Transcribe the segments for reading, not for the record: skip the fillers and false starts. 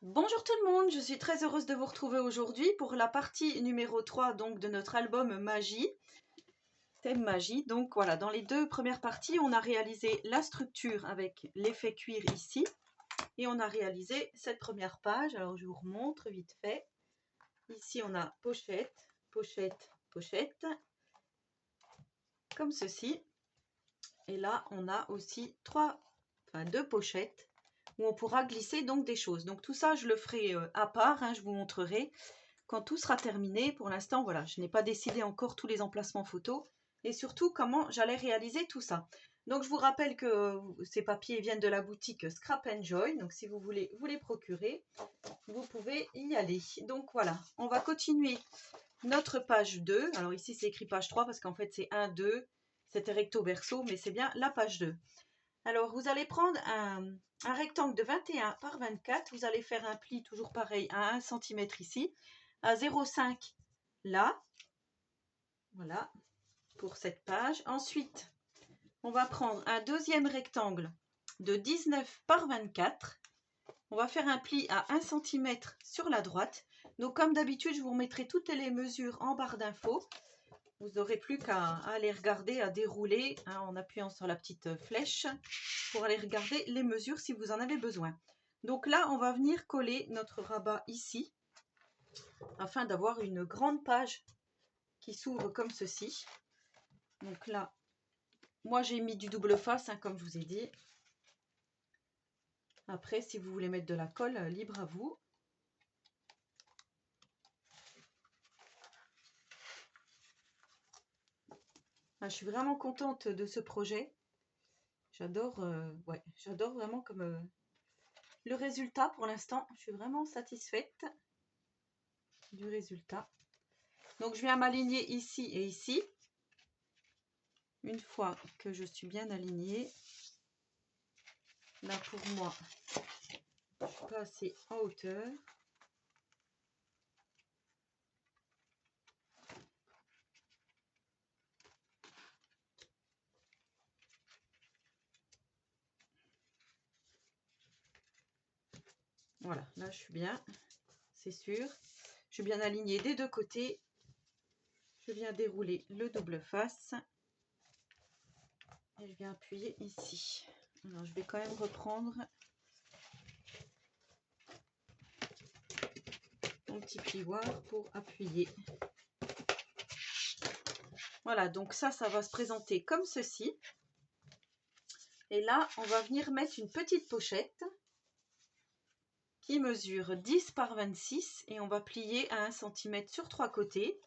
Bonjour tout le monde, je suis très heureuse de vous retrouver aujourd'hui pour la partie numéro 3 donc, de notre album Magie, thème magie. Donc voilà, dans les deux premières parties, on a réalisé la structure avec l'effet cuir ici et on a réalisé cette première page. Alors je vous remontre vite fait. Ici on a pochette, pochette, pochette, comme ceci. Et là on a aussi deux pochettes où on pourra glisser donc des choses. Donc tout ça je le ferai à part, je vous montrerai quand tout sera terminé. Pour l'instant voilà, je n'ai pas décidé encore tous les emplacements photos et surtout comment j'allais réaliser tout ça. Donc je vous rappelle que ces papiers viennent de la boutique Scrap Joy, donc si vous voulez vous les procurer, vous pouvez y aller. Donc voilà, on va continuer notre page 2. Alors ici c'est écrit page 3 parce qu'en fait c'est 1, 2, c'était recto verso, mais c'est bien la page 2. Alors, vous allez prendre un rectangle de 21 par 24. Vous allez faire un pli toujours pareil à 1 cm ici, à 0,5 là. Voilà, pour cette page. Ensuite, on va prendre un deuxième rectangle de 19 par 24. On va faire un pli à 1 cm sur la droite. Donc, comme d'habitude, je vous remettrai toutes les mesures en barre d'infos. Vous n'aurez plus qu'à aller regarder, à dérouler en appuyant sur la petite flèche pour aller regarder les mesures si vous en avez besoin. Donc là, on va venir coller notre rabat ici afin d'avoir une grande page qui s'ouvre comme ceci. Donc là, moi j'ai mis du double face comme je vous ai dit. Après, si vous voulez mettre de la colle, libre à vous. Je suis vraiment contente de ce projet. J'adore j'adore vraiment comme le résultat pour l'instant. Je suis vraiment satisfaite du résultat. Donc je viens m'aligner ici et ici. Une fois que je suis bien alignée, là pour moi, je suis pas assez en hauteur. Voilà, là je suis bien, c'est sûr. Je suis bien alignée des deux côtés. Je viens dérouler le double face. Et je viens appuyer ici. Alors je vais quand même reprendre mon petit plioir pour appuyer. Voilà, donc ça va se présenter comme ceci. Et là, on va venir mettre une petite pochette qui mesure 10 par 26 et on va plier à 1 cm sur 3 côtés.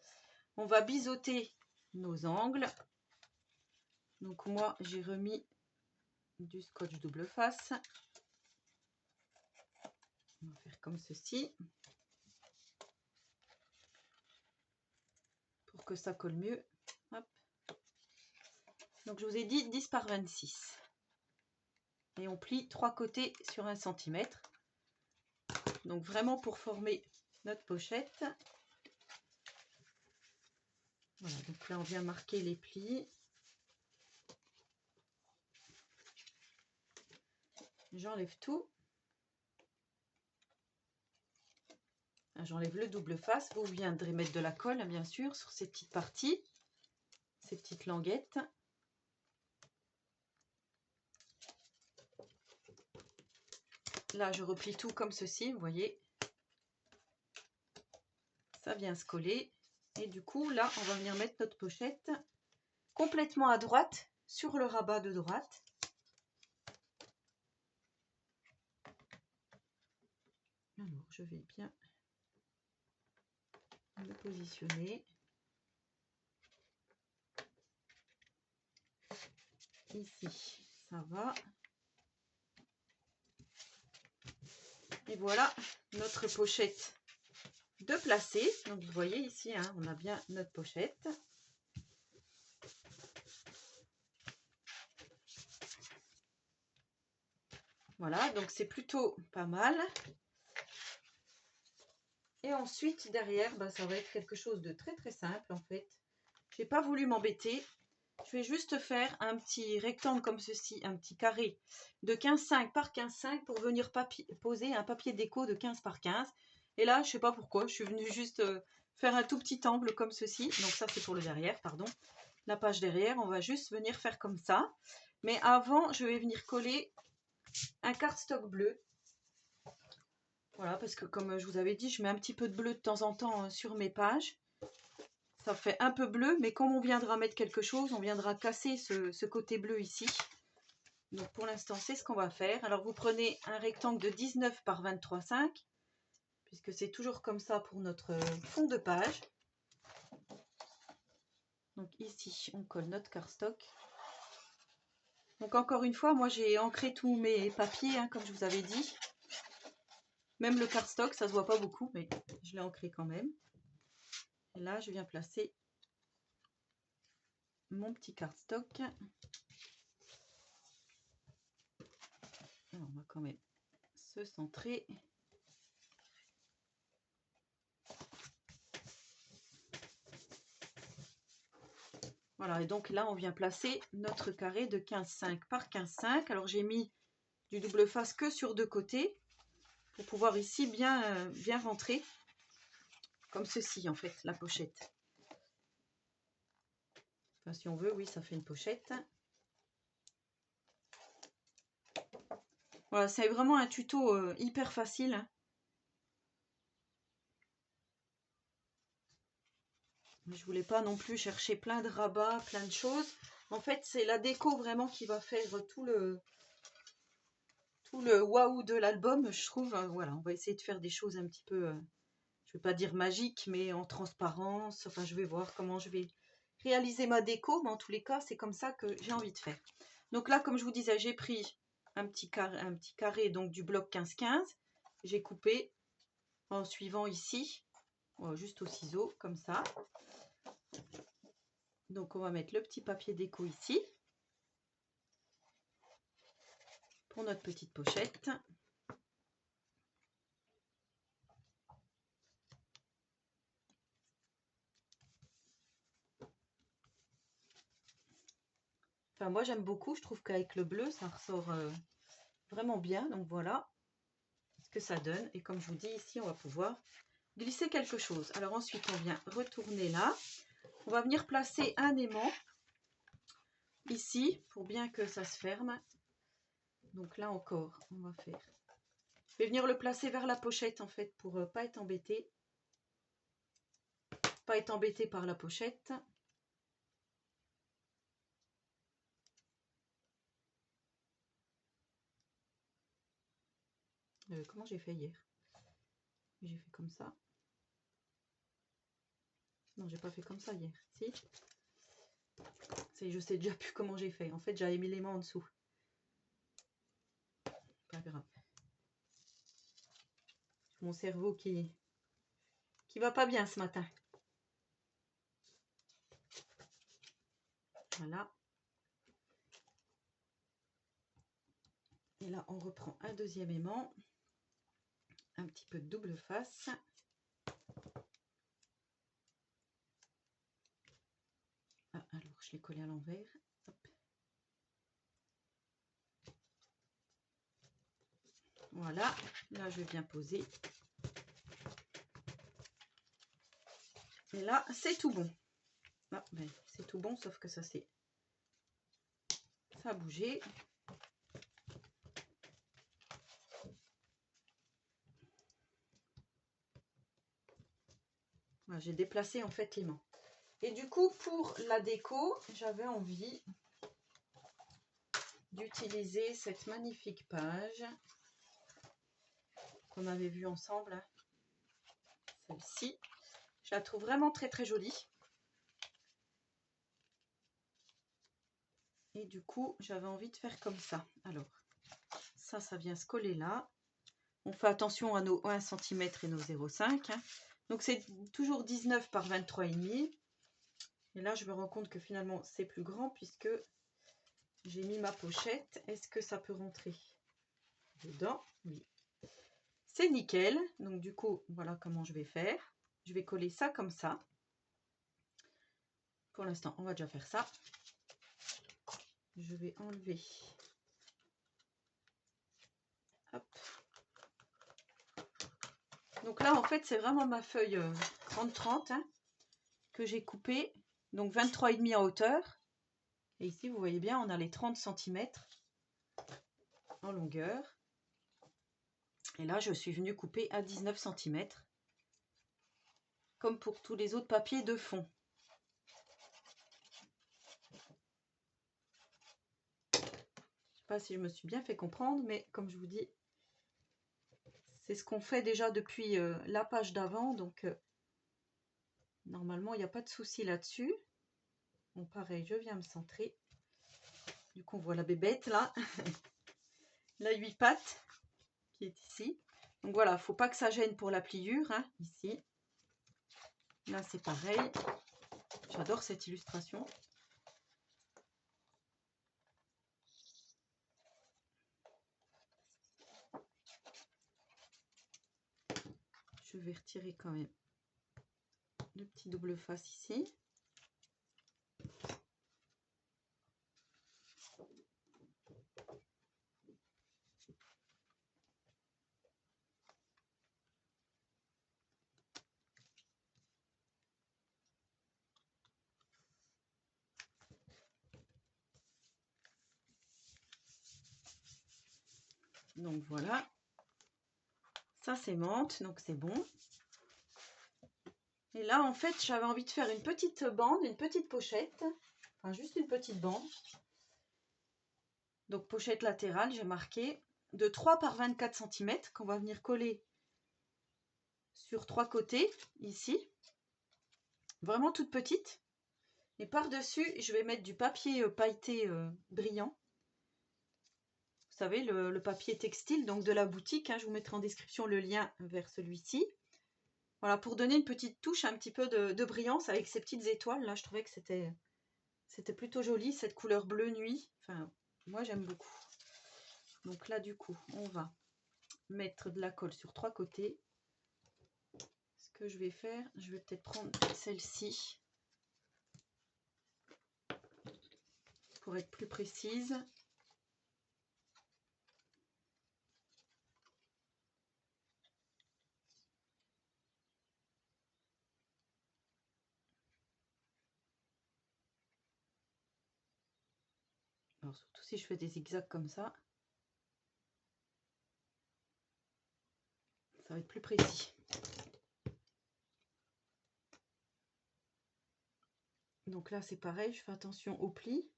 On va biseauter nos angles. Donc moi, j'ai remis du scotch double face. On va faire comme ceci pour que ça colle mieux. Hop. Donc je vous ai dit 10 par 26. Et on plie 3 côtés sur 1 cm. Donc vraiment pour former notre pochette. Voilà, donc là on vient marquer les plis. J'enlève tout. J'enlève le double face. Vous viendrez mettre de la colle, bien sûr, sur ces petites parties, ces petites languettes. Là, je replie tout comme ceci, vous voyez. Ça vient se coller. Et du coup, là, on va venir mettre notre pochette complètement à droite, sur le rabat de droite. Alors, je vais bien me positionner. Ici, ça va. Et voilà notre pochette de placer. Donc vous voyez ici, on a bien notre pochette. Voilà, donc c'est plutôt pas mal. Et ensuite, derrière, ça va être quelque chose de très très simple en fait. J'ai pas voulu m'embêter. je vais juste faire un petit rectangle comme ceci, un petit carré de 15,5 par 15,5 pour venir poser un papier déco de 15 par 15. Et là, je sais pas pourquoi, je suis venue juste faire un tout petit angle comme ceci. Donc ça, c'est pour le derrière, pardon. La page derrière, on va juste venir faire comme ça. Mais avant, je vais venir coller un cardstock bleu. Voilà, parce que comme je vous avais dit, je mets un petit peu de bleu de temps en temps sur mes pages. Ça fait un peu bleu, mais comme on viendra mettre quelque chose, on viendra casser ce côté bleu ici. Donc pour l'instant, c'est ce qu'on va faire. Alors vous prenez un rectangle de 19 par 23,5, puisque c'est toujours comme ça pour notre fond de page. Donc ici, on colle notre cardstock. Donc encore une fois, moi j'ai ancré tous mes papiers, comme je vous avais dit. Même le cardstock, ça se voit pas beaucoup, mais je l'ai ancré quand même. Et là, je viens placer mon petit cardstock. Alors, on va quand même se centrer. Voilà, et donc là, on vient placer notre carré de 15,5 par 15,5. Alors, j'ai mis du double face que sur deux côtés pour pouvoir ici bien rentrer, comme ceci en fait, la pochette. Enfin, si on veut, oui, ça fait une pochette. Voilà, c'est vraiment un tuto hyper facile. Mais je voulais pas non plus chercher plein de rabats, plein de choses. En fait, c'est la déco vraiment qui va faire tout le waouh de l'album, je trouve. Voilà, on va essayer de faire des choses un petit peu, je vais pas dire magiques, mais en transparence. Enfin, je vais voir comment je vais réaliser ma déco, mais en tous les cas, c'est comme ça que j'ai envie de faire. Donc là, comme je vous disais, j'ai pris un petit carré donc du bloc 15-15. J'ai coupé en suivant ici, juste au ciseau, comme ça. Donc on va mettre le petit papier déco ici pour notre petite pochette. Enfin, moi j'aime beaucoup, je trouve qu'avec le bleu ça ressort vraiment bien. Donc voilà ce que ça donne. Et comme je vous dis, ici on va pouvoir glisser quelque chose. Alors ensuite on vient retourner là. On va venir placer un aimant ici pour bien que ça se ferme. Donc là encore, on va faire. Je vais venir le placer vers la pochette en fait pour pas être embêté. Pas être embêté par la pochette. Comment j'ai fait hier? J'ai fait comme ça. Non, j'ai pas fait comme ça hier. Si. Je sais déjà plus comment j'ai fait. En fait, j'avais mis les mains en dessous. Pas grave. Mon cerveau qui va pas bien ce matin. Voilà. Et là, on reprend un deuxième aimant. Un petit peu de double face. Ah, alors, je l'ai collé à l'envers. Voilà. Là, je vais bien poser. Et là, c'est tout bon. Ah, ben, c'est tout bon, sauf que ça a bougé. Voilà, j'ai déplacé en fait l'aimant. Et du coup, pour la déco, j'avais envie d'utiliser cette magnifique page qu'on avait vue ensemble. Celle-ci. Je la trouve vraiment très très jolie. Et du coup, j'avais envie de faire comme ça. Alors, ça vient se coller là. On fait attention à nos 1 cm et nos 0,5. Donc, c'est toujours 19 par 23,5. Et là, je me rends compte que finalement, c'est plus grand puisque j'ai mis ma pochette. Est-ce que ça peut rentrer dedans? Oui. C'est nickel. Donc, du coup, voilà comment je vais faire. Je vais coller ça comme ça. Pour l'instant, on va déjà faire ça. je vais enlever. Hop. Donc là, en fait, c'est vraiment ma feuille 30-30 hein, que j'ai coupée. Donc 23,5 en hauteur. Et ici, vous voyez bien, on a les 30 cm en longueur. Et là, je suis venue couper à 19 cm. Comme pour tous les autres papiers de fond. Je ne sais pas si je me suis bien fait comprendre, mais comme je vous dis, c'est ce qu'on fait déjà depuis la page d'avant. Donc, normalement, il n'y a pas de souci là-dessus. Bon, pareil, je viens me centrer. Du coup, on voit la bébête là. La 8 pattes qui est ici. Donc voilà, il ne faut pas que ça gêne pour la pliure, hein, ici. Là, c'est pareil. J'adore cette illustration. Je vais retirer quand même le petit double face ici. Donc voilà, ça c'est menthe, donc c'est bon. Et là en fait j'avais envie de faire une petite bande, une petite pochette, enfin juste une petite bande. Donc pochette latérale, j'ai marqué de 3 par 24 cm qu'on va venir coller sur 3 côtés ici. Vraiment toute petite. Et par-dessus, je vais mettre du papier pailleté brillant. Vous savez, le papier textile, donc de la boutique. Hein, je vous mettrai en description le lien vers celui-ci. Voilà, pour donner une petite touche, un petit peu de brillance avec ces petites étoiles. Là, je trouvais que c'était plutôt joli, cette couleur bleu nuit. Enfin, moi, j'aime beaucoup. Donc là, du coup, on va mettre de la colle sur 3 côtés. Ce que je vais faire, je vais peut-être prendre celle-ci pour être plus précise. Alors, surtout si je fais des zigzags comme ça va être plus précis. Donc là, c'est pareil, je fais attention au pli.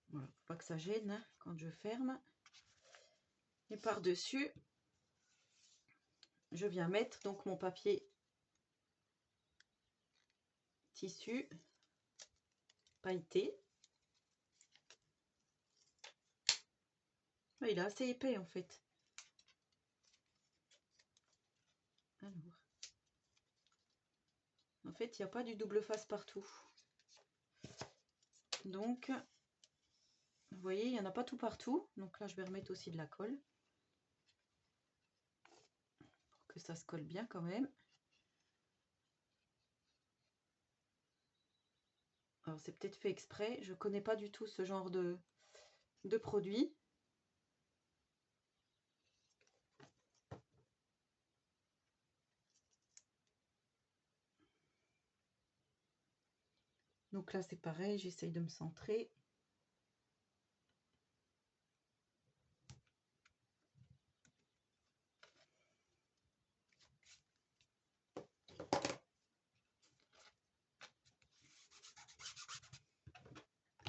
Voilà, faut pas que ça gêne hein, quand je ferme. Et par-dessus, je viens mettre donc mon papier tissu pailleté. Il est assez épais en fait. Alors, en fait, il n'y a pas du double face partout. Donc, vous voyez, il n'y en a pas tout partout. Donc là, je vais remettre aussi de la colle. Pour que ça se colle bien quand même. Alors, c'est peut-être fait exprès. Je ne connais pas du tout ce genre de produit. Donc là, c'est pareil, j'essaye de me centrer.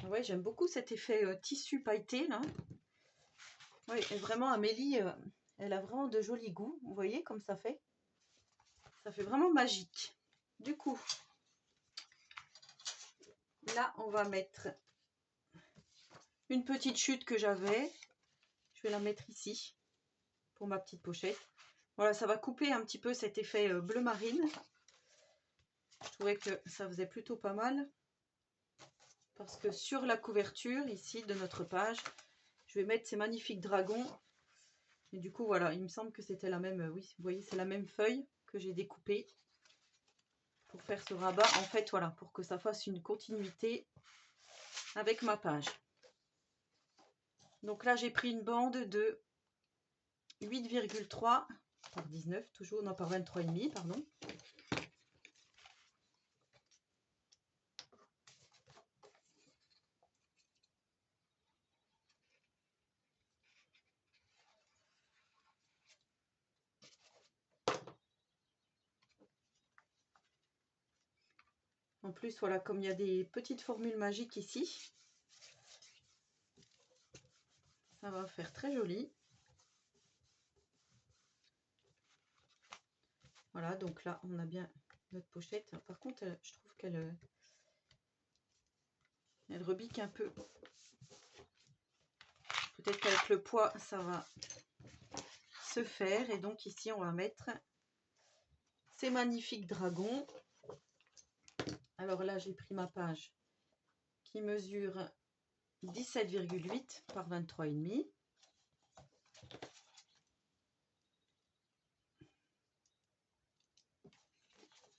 Ouais, j'aime beaucoup cet effet tissu pailleté là. Oui, et vraiment Amélie, elle a vraiment de jolis goûts. Vous voyez comme ça fait? Ça fait vraiment magique. Du coup, là, on va mettre une petite chute que j'avais. Je vais la mettre ici pour ma petite pochette. Voilà, ça va couper un petit peu cet effet bleu marine. Je trouvais que ça faisait plutôt pas mal. Parce que sur la couverture, ici, de notre page, je vais mettre ces magnifiques dragons. Et du coup, voilà, il me semble que c'était la même, oui, vous voyez, c'est la même feuille que j'ai découpée pour faire ce rabat. En fait, voilà, pour que ça fasse une continuité avec ma page. Donc là, j'ai pris une bande de 8,3 par 19, toujours, non, par 23,5, pardon. En plus, voilà, comme il y a des petites formules magiques ici, ça va faire très joli. Voilà, donc là, on a bien notre pochette. Par contre, je trouve qu'elle rebique un peu. Peut-être qu'avec le poids, ça va se faire. Et donc ici, on va mettre ces magnifiques dragons. Alors là, j'ai pris ma page qui mesure 17,8 par 23,5.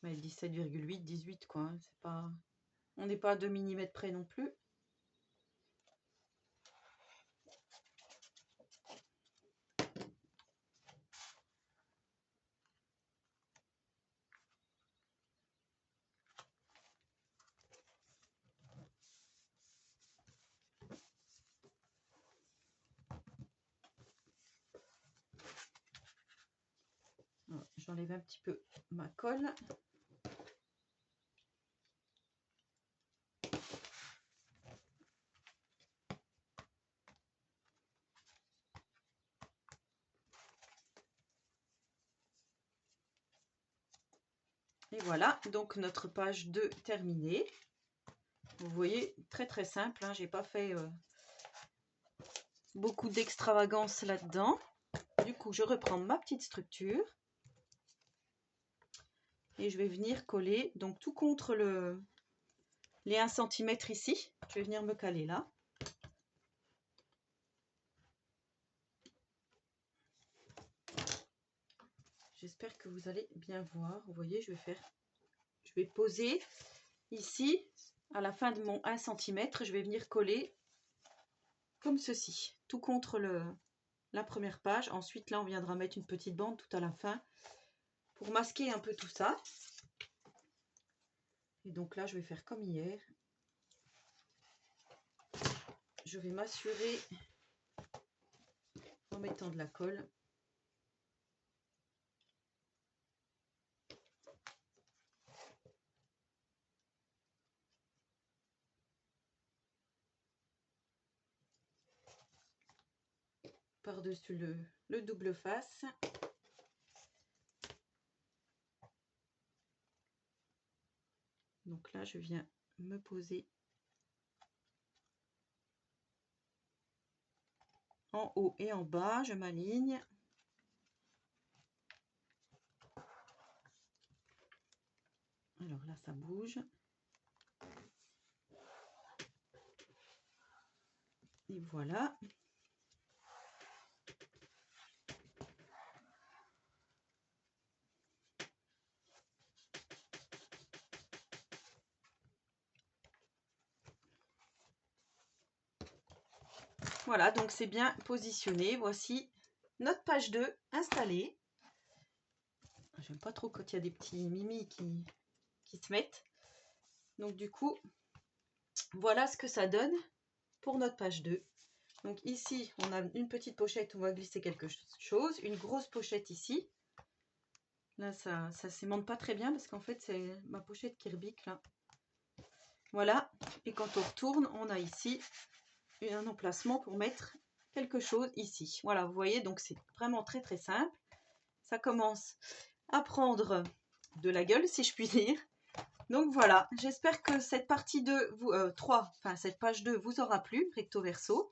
Mais 17,8, 18 quoi. Hein, c'est pas... On n'est pas à 2 mm près non plus. J'enlève un petit peu ma colle. Et voilà, donc notre page 2 terminée. Vous voyez, très très simple, hein, j'ai pas fait beaucoup d'extravagance là-dedans. Du coup, je reprends ma petite structure. Et je vais venir coller, donc tout contre les 1 cm ici. Je vais venir me caler là. J'espère que vous allez bien voir. Vous voyez, je vais poser ici, à la fin de mon 1 cm, je vais venir coller comme ceci, tout contre la première page. Ensuite, là, on viendra mettre une petite bande tout à la fin pour masquer un peu tout ça. Et donc là, je vais faire comme hier. Je vais m'assurer en mettant de la colle. Par-dessus le double face. Donc là, je viens me poser en haut et en bas, je m'aligne. Alors là, ça bouge. Et voilà. Voilà, donc c'est bien positionné. Voici notre page 2 installée. J'aime pas trop quand il y a des petits mimis qui se mettent. Donc du coup, voilà ce que ça donne pour notre page 2. Donc ici, on a une petite pochette où on va glisser quelque chose. Une grosse pochette ici. Là, ça s'aimante pas très bien parce qu'en fait, c'est ma pochette qui rebique là. Voilà. Et quand on retourne, on a ici un emplacement pour mettre quelque chose ici. Voilà, vous voyez, donc c'est vraiment très très simple. Ça commence à prendre de la gueule, si je puis dire. Donc voilà, j'espère que cette partie 2, cette page 2 vous aura plu, recto verso.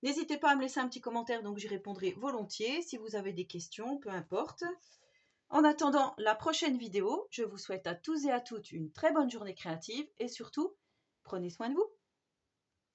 N'hésitez pas à me laisser un petit commentaire, donc j'y répondrai volontiers. Si vous avez des questions, peu importe. En attendant la prochaine vidéo, je vous souhaite à tous et à toutes une très bonne journée créative et surtout, prenez soin de vous.